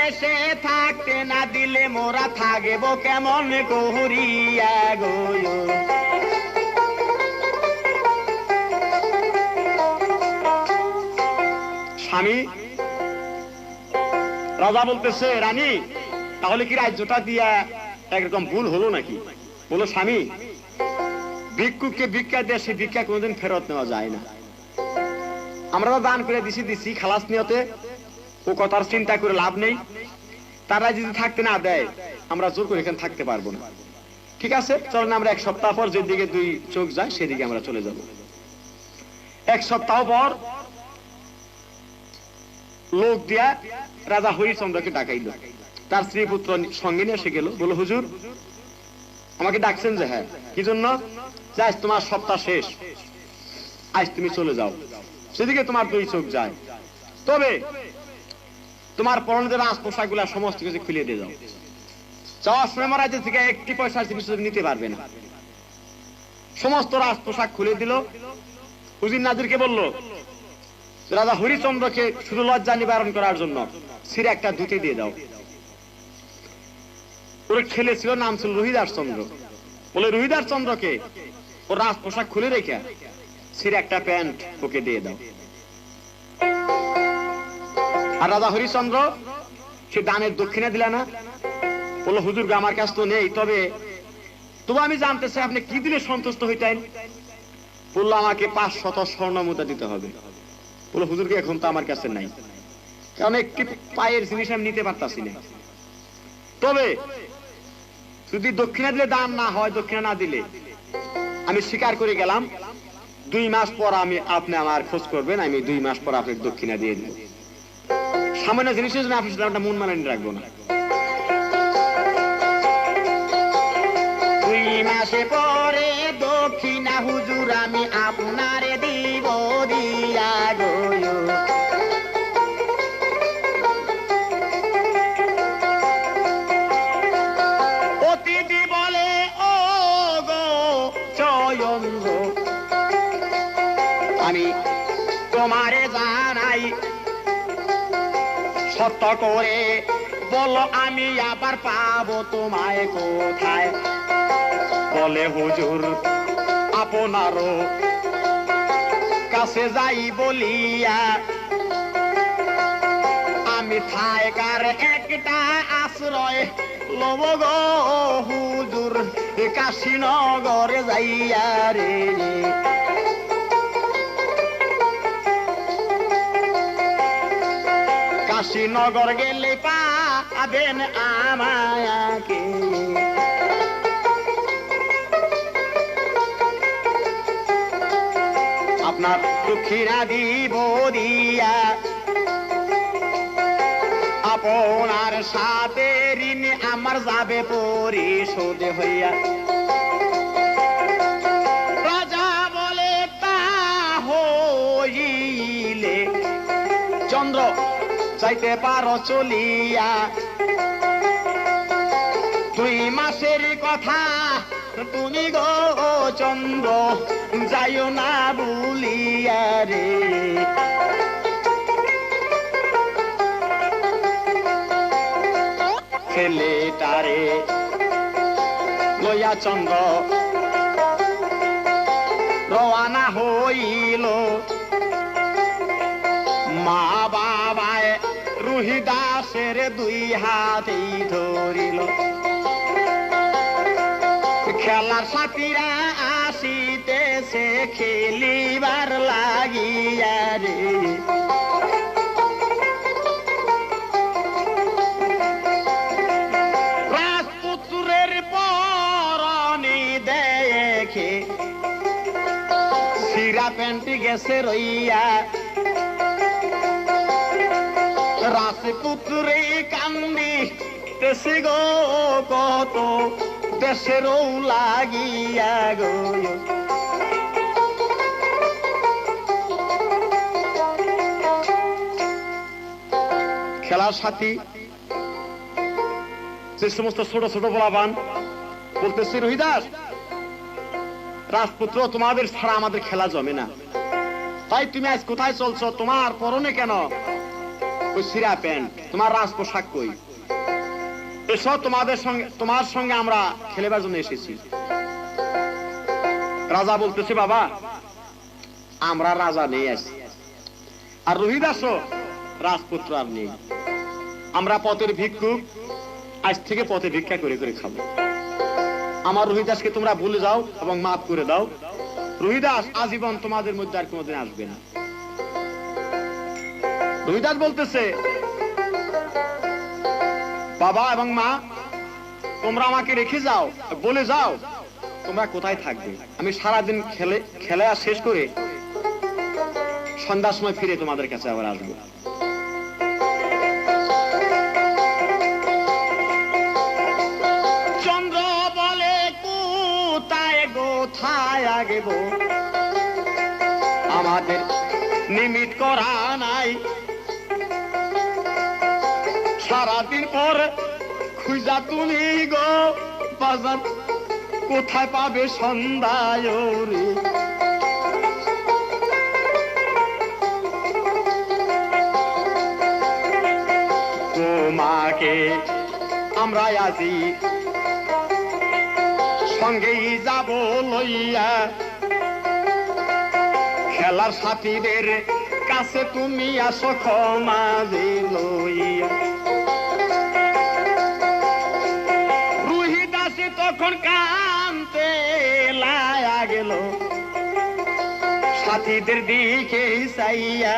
দেশে থাকতে না দিলে মোরা থাকবো কেমন করিয়া গো। স্বামী রাজা বলতেছে, রানী তাহলে কি রাজ্যটা দিয়া একরকম ভুল হলো নাকি? বলো স্বামী, ভিক্ষুককে ভিক্ষা দিয়ে সে ভিক্ষা কোনোদিন ফেরত নেওয়া যায় না। আমরা তো দান করে দিছি খালাস নিয়তে, ও কথার চিন্তা করে লাভ নেই। তারা যদি থাকতে না দেয় আমরা জোর করে এখানে থাকতে পারবো না। ঠিক আছে, চলেন আমরা 1 সপ্তাহ পর যেদিকে 2 চোখ যায় সেদিকে আমরা চলে যাব। 1 সপ্তাহ পর লোক দিয়া রাজা হরিচন্দ্রকে ডাকাইল। তার স্ত্রী পুত্র সঙ্গে নিয়ে এসে গেল। বলো হুজুর, আমাকে ডাকছেন যে? হ্যাঁ। কি জন্য? আজ তোমার সপ্তাহ শেষ, আজ তুমি চলে যাও, সেদিকে তোমার 2 চোখ যায়। তবে তোমার পরনের রাজ পোশাক গুলা সমস্ত কিছু খুলে দিয়ে যাও। যাওয়ার সময় মহারাজ থেকে 1 পয়সার জিনিস নিতে পারবে না। সমস্ত রাজ পোশাক খুলে দিল। উজির নাজিরকে বলল, রাজা হরিচন্দ্রকে শুধু লজ্জা নিবারণ করার জন্য সিরে একটা ধুতি দিয়ে দাও। ওর ছেলে ছিল, নাম ছিল রোহিদাস চন্দ্র। বলে রোহিদাস চন্দ্রকে ওর রাজ পোশাক খুলে রেখে সিরে একটা প্যান্ট ওকে দিয়ে দাও। আর রাজা হরিচন্দ্র সে দানের দক্ষিণা দিলা না। বললো হুজুর আমার কাছে তো নেই, তবে আমি জানতে চাই আপনি কি দিলে সন্তুষ্ট হইতেন? বললো আমাকে 500 স্বর্ণ মুদ্রা দিতে হবে। বললো হুজুরকে এখন তো আমার কাছে নাই, কারণ একটি পায়ের জিনিস আমি নিতে পারতাছি না। তবে যদি দক্ষিণা দিলে দান না হয়, দক্ষিণা না দিলে আমি স্বীকার করে গেলাম 2 মাস পর আপনি আমার খোঁজ করবেন, আমি 2 মাস পর আপনাকে দক্ষিণা দিয়ে দিব। সামান্য জিনিসের জন্য আপনি মন মানানি রাখবো না। 2 মাসে পরে দক্ষিণা হুজুর আমি আপনারে দিব দিয়া গো। অতিথি বলে ও গো চয়ন্দ্র, আমি তোমারে জানাই সত্য করে বলো আমি আবার পাবো তোমায় কোথায়? বলে হুজুর আপনারও কাছে যাই বলিয়া আমি থাকার একটা আশ্রয় লব গো হুজুর কাশীনগরে যাইয়া রে। কাশীনগর গেলে পাবেন আমাকে, আপনার দক্ষিণা দিব দিয়া, আপনার সাথে ঋণ আমার যাবে পরিশোধ হইয়া। রাজা বলে তা হইলে চন্দ্র চাইতে পারো চলিয়া, 2 মাসের কথা তুমি গো চন্দ্র যাইও না ভুলিয়া রে। ছেলেটারে লইয়া চন্দ্র রওয়ানা হইল। মা বাবায় রোহিদাসের 2 হাতেই ধরিল। খেলার সাথীরা আসিতেছে খেলিবার লাগিয়া রে। রাজপুত্রের পরনে দেখে সিরা প্যান্টি গেছে রইয়া। রাজপুত্রে কান্দি দেশে গো কত দেশেরও লাগিয়া গো। খেলার সাথী যে সমস্ত ছোট ছোট পোলাপান বলতেছে, রোহিদাস রাজপুত্র তোমাদের ছাড়া আমাদের খেলা জমে না, তাই তুমি আজ কোথায় চলছো? তোমার পরনে কেন ওই সিরা প্যান্ট, তোমার রাজ পোশাক কই? এসব তোমার সঙ্গে আমরা খেলেবার জন্য এসেছি। রাজা বলতেছে, বাবা আমরা রাজা নেই আছি, আর রোহিদাসও রাজপুত্র আর নেই, আমরা পথের ভিক্ষুক, আজ থেকে পথে ভিক্ষা করে করে খাবো। আমার রোহিদাসকে তোমরা ভুলে যাও এবং মাফ করে দাও। রোহিদাস আজীবন তোমাদের মধ্যে আর কোনোদিন আসবে না। রোহিদাস বলতেছে, বাবা এবং মা তোমরা আমাকে রেখে যাও, বলে যাও তোমরা কোথায় থাকবে। আমি সারাদিন খেলা শেষ করে সন্ধ্যার সময় ফিরে তোমাদের কাছে আবার আসবো। চন্দ্র বলে, কোথায় কোথায় আগেব, আমাদের নিমিত করা নাই। সারাদিন পর খুঁজা তুমি গো বাজার, কোথায় পাবে সন্ধ্যায় রে। তোমাকে আমরা আজি সঙ্গেই যাব লইয়া, খেলার সাথীদের কাছে তুমি আসো ক্ষমা লইয়া। রোহিদাসে তখন কানতে লায়া গেল, সাথীদের দিকে চাইয়া,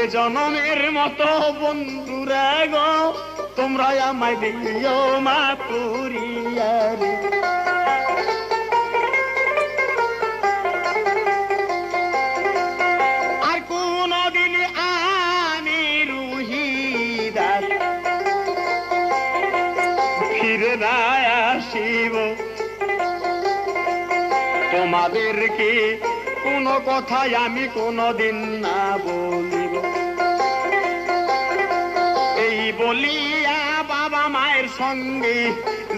এ জনমের মতো বন্ধুরা গো তোমরা আমায় দিও মা করিয়া রে। আর কোনদিন আমি রোহিদাস ফিরে না আসিব, তোমাদেরকে কোনো কথাই আমি কোনদিন না বলিব। এই বলিয়া বাবা মায়ের সঙ্গে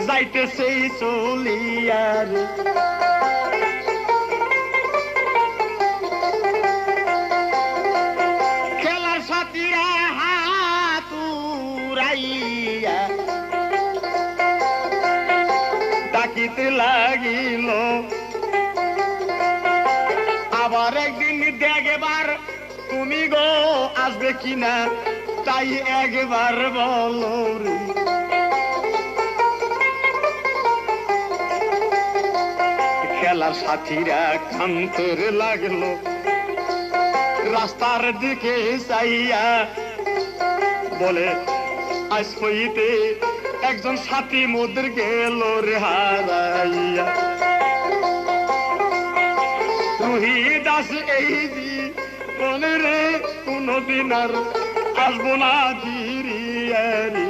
যাইতেছে চলিয়ার। খেলার সাথীরা হাত উড়াইয়া ডাকিতে লাগিল, আবার একদিন দেখবার তুমি গো আসবে কিনা, তাই একবার বলো রে। খেলার সাথীরা কানতে লাগলো, রাস্তার দিকে চাইয়া বলে, আজ হইতে একজন সাথী মোদের গেল রে হারাইয়া। রোহিদাস এই জীবনে রে কোনদিন আর আসবো না ফিরিয়া রে।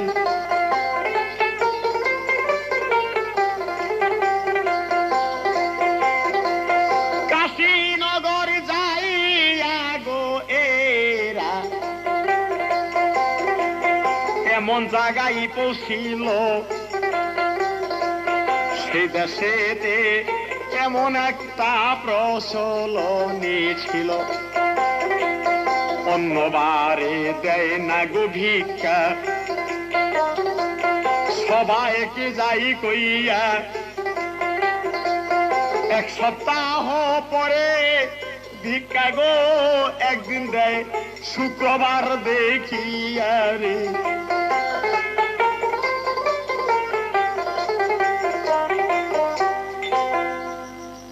কাশীনগর যাইয়া গো এরা এমন জায়গায় পৌঁছিল, সে দেশেতে এমন একটা প্রচলনী ছিল, অন্যবারে দেয় না গো ভিক্ষা, সবাইকে যাই কইয়া। এক সপ্তাহ পরে ভিক্ষা গো একদিন দেয়, শুক্রবার দেখিয়া রে।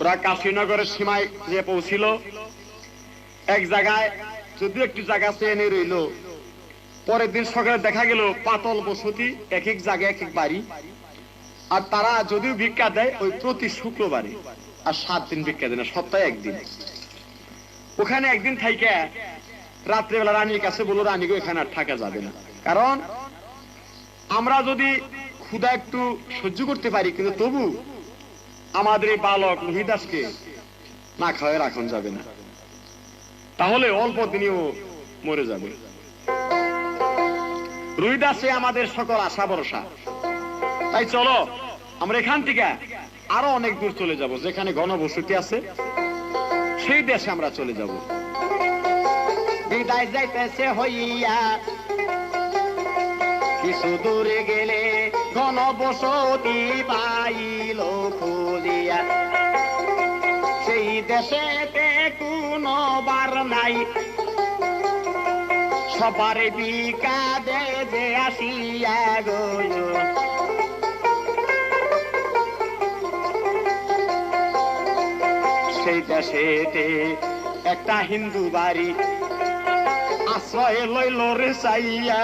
ওরা কাশীনগরের সীমায় যে পৌঁছিল, এক জায়গায় যদিও একটু জায়গা চেনে রইল, পরের দিন সকালে দেখা গেল পাতল বসতি, এক এক জায়গায় এক এক বাড়ি, আর তারা যদিও ভিক্ষা দেয় ওই প্রতি শুক্রবারে, আর 7 দিন ভিক্ষা দেয় না, সপ্তাহে একদিন। ওখানে একদিন থাইকা রাত্রেবেলা রানীর কাছে বলল, রানী গো এখানে আর থাকা যাবে না, কারণ আমরা যদি ক্ষুধা একটু সহ্য করতে পারি, কিন্তু তবু আমাদের এই বালক রোহিদাসকে না খাওয়ায় রাখন যাবে না, তাহলে অল্প দিনেও মরে যাবে। রোহিদাসে আমাদের সকল আশা ভরসা, তাই চলো আমরা এখান থেকে আরো অনেক দূর চলে যাব, যেখানে ঘনবসতি আছে সেই দেশে আমরা চলে যাব। বিদায় যাইতেছে হইয়া কিছু দূরে গেলে ঘনবসতি পাইল খুঁজিয়া সেই দেশেতে কোনো বার নাই সবার বিকাদে যে আসিয়া গইল সেই দেশেতে একটা হিন্দু বাড়ি আশ্রয় লইল রে চাইয়া